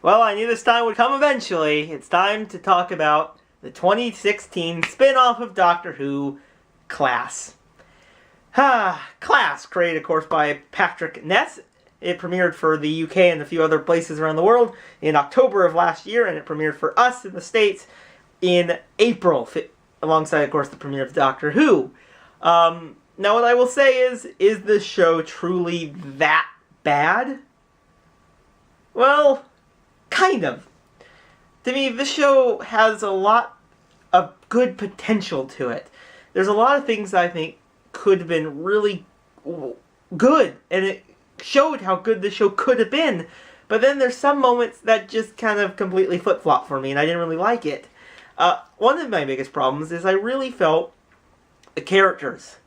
Well, I knew this time would come eventually. It's time to talk about the 2016 spin-off of Doctor Who, Class. Class, created, of course, by Patrick Ness. It premiered for the UK and a few other places around the world in October of last year, and it premiered for us in the States in April, alongside, of course, the premiere of Doctor Who. Now, what I will say is this show truly that bad? Well, kind of. To me, this show has a lot of good potential to it. There's a lot of things I think could have been really good, and it showed how good the show could have been. But then there's some moments that just kind of completely flip-flop for me, and I didn't really like it. One of my biggest problems is I really felt the characters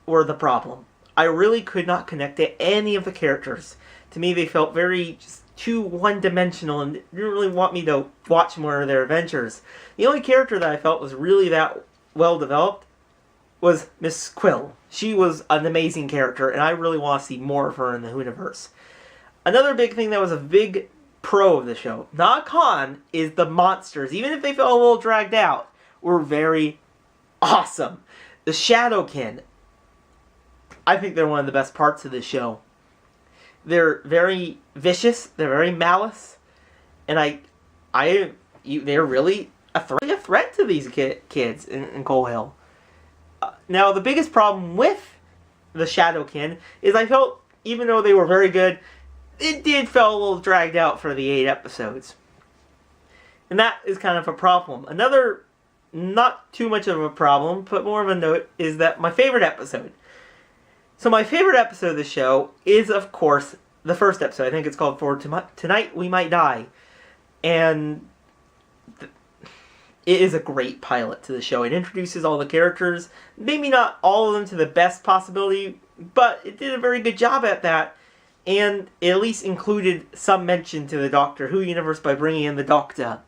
were the problem. I really could not connect to any of the characters. To me, they felt very just too one-dimensional and didn't really want me to watch more of their adventures. The only character that I felt was really that well-developed was Miss Quill. She was an amazing character, and I really want to see more of her in the Whoniverse. Another big thing that was a big pro of the show, not a con, is the monsters, even if they felt a little dragged out, were very awesome. The Shadowkin, I think they're one of the best parts of the show. They're very vicious, they're very malice, and they're really a threat to these kids in Coal Hill. Now, the biggest problem with the Shadowkin is I felt, even though they were very good, it did feel a little dragged out for the 8 episodes. And that is kind of a problem. Another, not too much of a problem, but more of a note, is that my favorite episode. So my favorite episode of the show is, of course, the first episode. I think it's called For Tonight We Might Die. And it is a great pilot to the show. It introduces all the characters. Maybe not all of them to the best possibility, but it did a very good job at that. And it at least included some mention to the Doctor Who universe by bringing in the Doctor.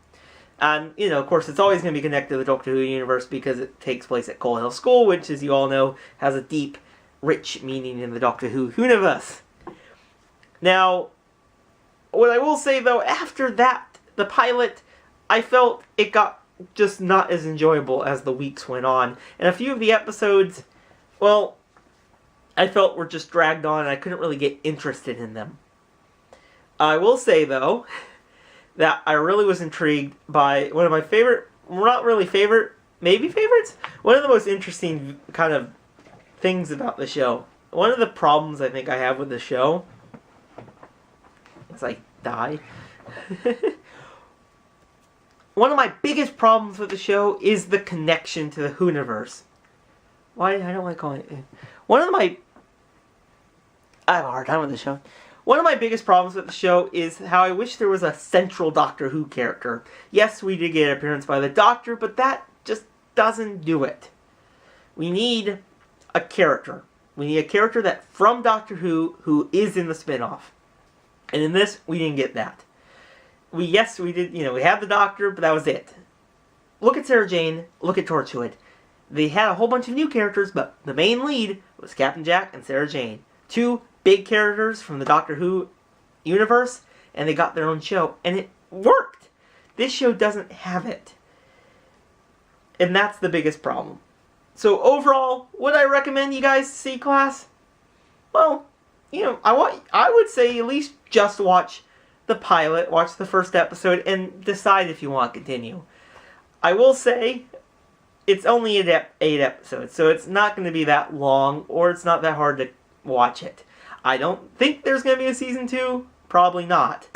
And, of course, it's always going to be connected to the Doctor Who universe because it takes place at Coal Hill School, which, as you all know, has a deep, rich meaning in the Doctor Who universe. Now, what I will say, though, after that, the pilot, I felt it got just not as enjoyable as the weeks went on. And a few of the episodes, well, I felt were just dragged on and I couldn't really get interested in them. I will say, though, that I really was intrigued by one of my favorite, not really favorite, maybe favorites? One of the most interesting kind of things about the show. One of the problems I think I have with the show, it's like, die. One of my biggest problems with the show is the connection to the Whoniverse. Why? I don't like calling it. I have a hard time with the show. One of my biggest problems with the show is how I wish there was a central Doctor Who character. Yes, we did get an appearance by the Doctor, but that just doesn't do it. We need a character. We need a character that from Doctor Who is in the spin-off. And in this, we didn't get that. We did, we had the Doctor, but that was it. Look at Sarah Jane, look at Torchwood. They had a whole bunch of new characters, but the main lead was Captain Jack and Sarah Jane. 2 big characters from the Doctor Who universe, and they got their own show, and it worked. This show doesn't have it. And that's the biggest problem. So overall, would I recommend you guys see Class? Well, I would say at least just watch the pilot, watch the first episode, and decide if you want to continue. I will say, it's only 8 episodes, so it's not going to be that long, or it's not that hard to watch it. I don't think there's going to be a season 2. Probably not.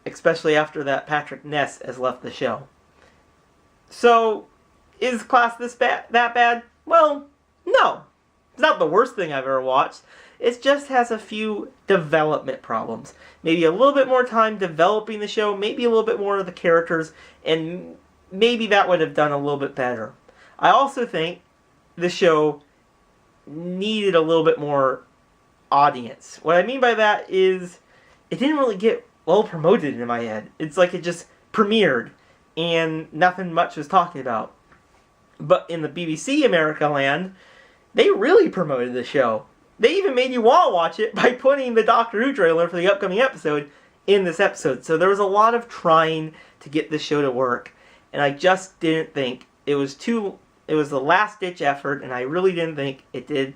Especially after that Patrick Ness has left the show. So, is Class that bad? Well, no. It's not the worst thing I've ever watched. It just has a few development problems. Maybe a little bit more time developing the show, maybe a little bit more of the characters, and maybe that would have done a little bit better. I also think the show needed a little bit more audience. What I mean by that is it didn't really get well promoted in my head. It's like it just premiered and nothing much was talking about. But in the BBC America land, they really promoted the show. They even made you want to watch it by putting the Doctor Who trailer for the upcoming episode in this episode. So there was a lot of trying to get the show to work, and I just didn't think it was the last ditch effort, and I really didn't think it did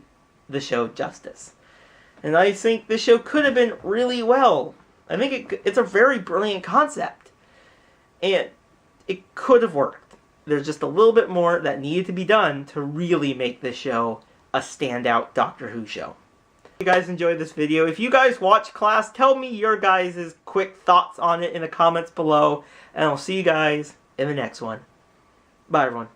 the show justice. And I think the show could have been really well. I think it's a very brilliant concept, and it could have worked. There's just a little bit more that needed to be done to really make this show a standout Doctor Who show. If you guys enjoyed this video, if you guys watch class, tell me your guys' quick thoughts on it in the comments below, and I'll see you guys in the next one. Bye, everyone.